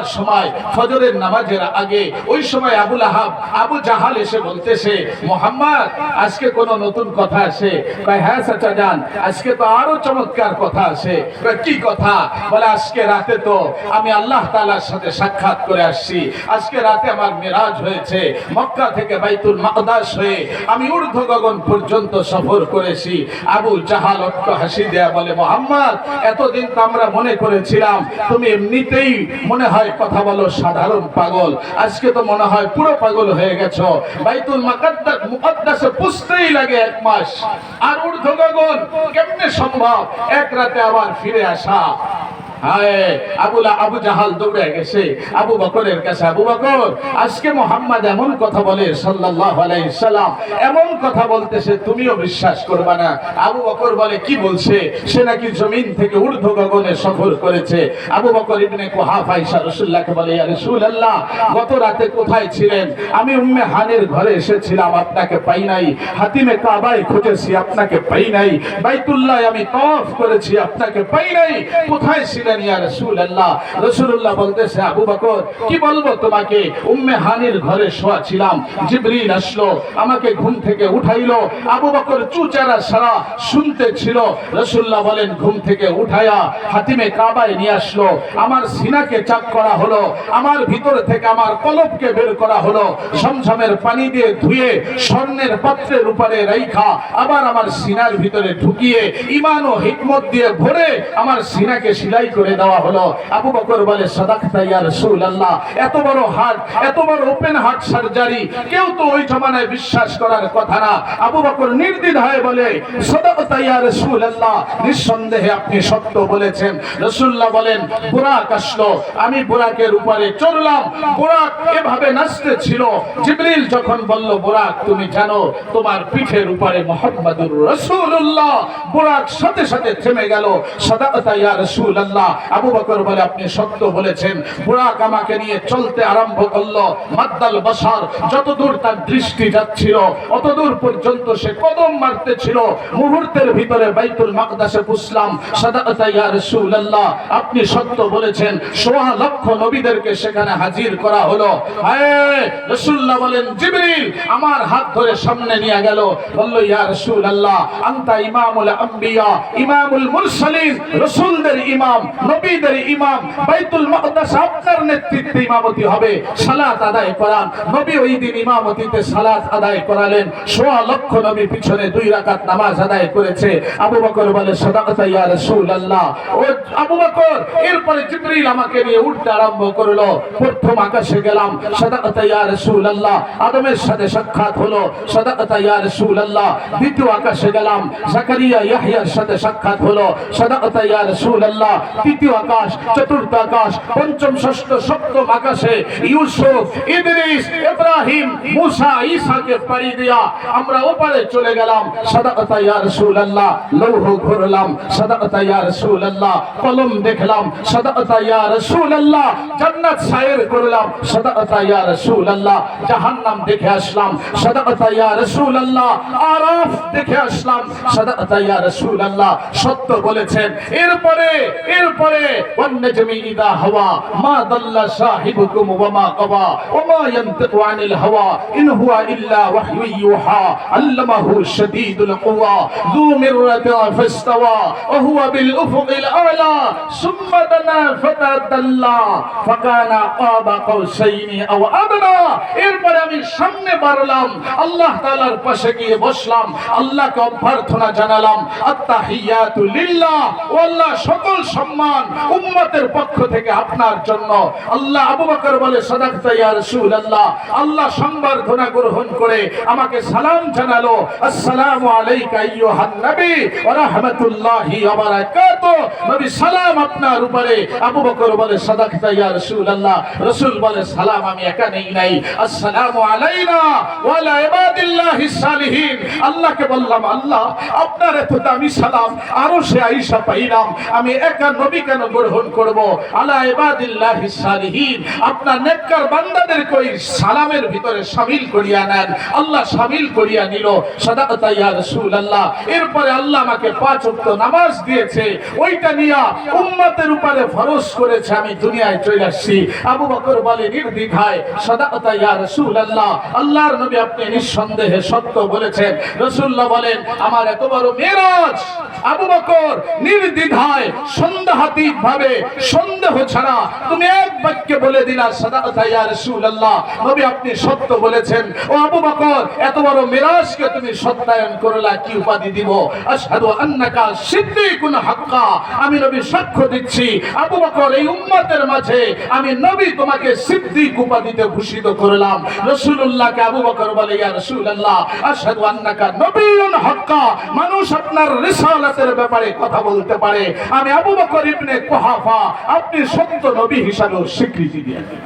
যাওয়ার সময় ফজরের নামাজের আগে ওই সময় আবু জাহাল এসে বলতেছে, মুহাম্মদ আজকে কোন নতুন কথা আছে? হ্যাঁ চাচা যান, আজকে তো আরো চমৎকার কথা আছে। কি কথা? বলে আজকে রাতে তো আমি আল্লাহ তাআলার সাথে সাক্ষাৎ করে আসছি। আজকে রাতে আমার মেরাজ হয়েছে, মক্কা থেকে বাইতুল মাকদাস হয়ে আমি ঊর্ধ্ব গগন পর্যন্ত সফর করেছি। আবু জাহাল অট্ট হাসি দেয়া বলে, মুহাম্মদ এতদিন তো আমরা মনে করেছিলাম তুমি এমনিতেই মনে হয় কথা বলো সাধারণ পাগল, আজকে তো মনে হয় পুরো পাগল হয়ে গেছো। বাইতুল মুকদ্দাসে পুষতেই লাগে 1 মাস, আর ঊর্ধ্ব গগন কেমনে সম্ভব এক রাতে আবার ফিরে আসা? আবু জাহাল দৌড়ে গেছে আবু বকরের কাছে। আবু বকর, আজকে মুহাম্মদ এমন কথা বলে সাল্লাল্লাহু আলাইহি সাল্লাম, এমন কথা বলতেছে তুমিও বিশ্বাস করবে না। আবু বকর বলে, কি বলছে? সে নাকি জমিন থেকে ঊর্ধ্ব গগনে সফর করেছে। আবু বকর ইবনে কুহাফা আয়েশা রাসূলুল্লাহকে বলে, ইয়া রাসূলুল্লাহ গত রাতে কোথায় ছিলেন? আমি উম্মে হানির ঘরে এসেছিলাম, আপনাকে পাই নাই। হাতিমে কাবায় খুঁজেছি, আপনাকে পাই নাই। বাইতুল্লাহ আমি তাওয়াফ করেছি, আপনাকে পাই নাই। কোথায় ছিলেন ইয়া রাসূলুল্লাহ? রাসূলুল্লাহ বলতেছে, আবু বকর কি বলবো তোমাকে, উম্মে হানির ঘরে শোয়া ছিলাম, জিবরিল আসলো আমাকে ঘুম থেকে উঠাইলো। আবু বকর চুচারা সারা শুনতে ছিল। রাসূলুল্লাহ বলেন, ঘুম থেকে উঠায়া হাতিমে কাবায় নিয়ে আসলো, আমার সিনাকে চাক করা হলো, আমার ভিতর থেকে আমার কলবকে বের করা হলো, ঝমঝমের পানি দিয়ে ধুয়ে স্বর্ণের পাত্রের উপরে রাইখা আবার আমার সিনার ভিতরে ঢুকিয়ে ঈমান ও হিকমত দিয়ে ভরে আমার সিনাকে সেলাই করে দেওয়া হলো। আবু বকর বলে, সাদাকতা ইয়া রাসূলুল্লাহ, এত বড় হার্ট, এত বড় ওপেন হার্ট সার্জারি কেউ তো ওই জমানায় বিশ্বাস করার কথা না। আবু বকর নির্দ্বিধায় বলে, সাদাকতা ইয়া রাসূলুল্লাহ, নিঃসন্দেহে আপনি সত্য বলেছেন। রাসূলুল্লাহ বলেন, বুরাক আসলো, আমি বুরাকের উপরে চড়লাম, বুরাক এভাবে নাচতে ছিল। জিবরিল যখন বলল, বুরাক তুমি জানো তোমার পিঠের উপরে মুহাম্মাদুর রাসূলুল্লাহ, বুরাক সাথে সাথে থেমে গেল। সাদাকতা ইয়া রাসূলুল্লাহ, আবু বকর বলে, আপনি সত্য বলেছেন। বুরাক আমাকে নিয়ে চলতে আরম্ভ করলো। মাদ্দাল বাসার, যতদূর তার দৃষ্টি যাচ্ছিল অতদূর পর্যন্ত সে কদম মারতে ছিল। মুহূর্তের ভিতরে বাইতুল মাকদাসে পৌঁছলাম। সাদাকতা ইয়া রাসূলুল্লাহ, আপনি সত্য বলেছেন। ১৬ লক্ষ নবীদেরকে সেখানে হাজির করা হলো। রাসূলুল্লাহ বলেন, জিবরিল আমার হাত ধরে সামনে নিয়ে গেল, বলল, ইয়া রাসূলুল্লাহ আনতা ইমামুল আম্বিয়া ইমামুল মুরসালিন, রাসূলদের ইমাম, নবীদের ইমাম, বাইতুল মাকদাস আপনার নেতৃত্বে ইমামতি হবে, সালাত আদায় করান। নবী ওই দিন ইমামতিতে সালাত আদায় করালেন। ১৬ লক্ষ নবী পিছনে 2 রাকাত নামাজ আদায় করেছে। আবু বকর বলে, সাদাকতা ইয়া রাসূলুল্লাহ। ও আবু বকর, এরপরে জিবরিল আমাকে নিয়ে উঠতে আরম্ভ করলো। প্রথম আকাশে গেলাম, সাদাকতা ইয়া রাসূলুল্লাহ, আদমের সাথে সাক্ষাৎ হলো, সাদাকতা ইয়া রাসূলুল্লাহ। দ্বিতীয় আকাশে গেলাম, জাকারিয়া ইয়াহইয়ার সাথে সাক্ষাৎ হলো, সাদাকতা ইয়া রাসূলুল্লাহ। তৃতীয় আকাশ, চতুর্থ আকাশ, পঞ্চম, ষষ্ঠ, সপ্তম আকাশে ইউসুফ, ইদ্রিস, ইব্রাহিম, মুসা, ঈসাকে পাড়ি দিয়া আমরা ওপারে চলে গেলাম। সাদাকতা ইয়া রাসূলুল্লাহ। লৌহ ঘুরলাম, সাদাকতা ইয়া রাসূলুল্লাহ। কলম দেখলাম, সাদাকতা ইয়া রাসূলুল্লাহ। জান্নাত সায়ের করলাম, সাদাকতা ইয়া রাসূলুল্লাহ। জাহান্নাম দেখে আসলাম, সাদাকতা ইয়া রাসূলুল্লাহ। আরাফ দেখে আসলাম, সাদাকতা ইয়া রাসূলুল্লাহ। সত্য বলেছেন। এরপরে ওয়ান-নাজমি ইযা হাওয়া মা দাল্লা সাহিবুকুম ওয়া মা গাওয়া ওয়া মা ইয়ানতিকু আনিল হাওয়া ইন হুয়া ইল্লা ওয়াহয়ু ইউহা আল্লামাহু শাদীদুল কুওয়া যু মিররাতিন ফাসতাওয়া ওয়া হুয়া বিল উফুকিল আ'লা সুম্মা দানা ফাতাদাল্লা ফাকানা কাবা কাউসাইনি আও আদনা। এরপরে আমি সামনে বাড়লাম, আল্লাহ তাআলার পাশে গিয়ে বসলাম, আল্লাহকে অভ্যর্থনা জানালাম, আত্তাহিয়াতু লিল্লাহ, ও আল্লাহ সকল সম্মান উম্মতের পক্ষ থেকে আপনার জন্য। আল্লাহ, আবু বকর বলে, সাদাকতা ইয়া রাসূলুল্লাহ। আল্লাহ সংবর্ধনা গ্রহণ করে আমাকে সালাম জানালো, আসসালামু আলাইকা আইয়ুহান নবী ওয়া রাহমাতুল্লাহি ওয়া বারাকাতুহু। নবী সালাম আপনার উপরে। আবু বকর বলে, সাদাকতা ইয়া রাসূলুল্লাহ। রাসূল বলে, সালাম আমি একা নেই নাই, আসসালামু আলাইনা ওয়া আলা ইবাদিল্লাহিস সালিহিন। আল্লাহকে বললাম, আল্লাহ আপনার এত দামি সালাম আরশে আয়েশা পাইলাম, আমি একা নবী নবী কেন গ্রহণ করব? আলা ইবাদিল্লাহিস সালিহিন, আপনার নেককার বান্দাদেরকে ওই সালামের ভিতরে শামিল করিয়া নেন। আল্লাহ শামিল করিয়া নিল। সাদাকাতা ইয়া রাসূলুল্লাহ। এরপরে আল্লাহ আমাকে 5 ওয়াক্ত নামাজ দিয়েছে, ওইটা নিয়া উম্মতের উপরে ফরজ করেছে, আমি দুনিয়ায় চলে আসছি। আবু বকর বলে নির্দ্বিধায়, সাদাকাতা ইয়া রাসূলুল্লাহ, আল্লাহর নবী আপনি নিঃসন্দেহে সত্য বলেছেন। রাসূলুল্লাহ বলেন আমার এত বড় মেরাজ, আবু বকর নির্দ্বিধায় সন্দেহাতীত ভাবে সন্দেহ ছাড়া তুমি এক বাক্যে বলে দিলা সাদাকাতা ইয়া রাসূলুল্লাহ, নবী আপনি সত্য বলেছেন। ও আবু বকর এত বড় মেরাজকে তুমি সত্যায়ন করলা, কি উপাধি দিব? আশহাদু আন্নাকা সিদ্দিকুন হাক্কা, আমি নবী সাক্ষ্য দিচ্ছি আবু বকর এই উম্মতের মাঝে আমি নবী তোমাকে সিদ্দিক উপাধিতে ভূষিত করলাম। রাসূলুল্লাহকে আবু বকর বলে ইয়া রাসূলুল্লাহ আশহাদু আন্নাকা নবিয়্যুন হাক্কা, মানুষ আপনার রিসালাতের ব্যাপারে কথা বলতে পারে, আমি আবু বকর ইবনে কুহাফা আপনি সত্য নবী হিসাবে স্বীকৃতি দিয়েছেন।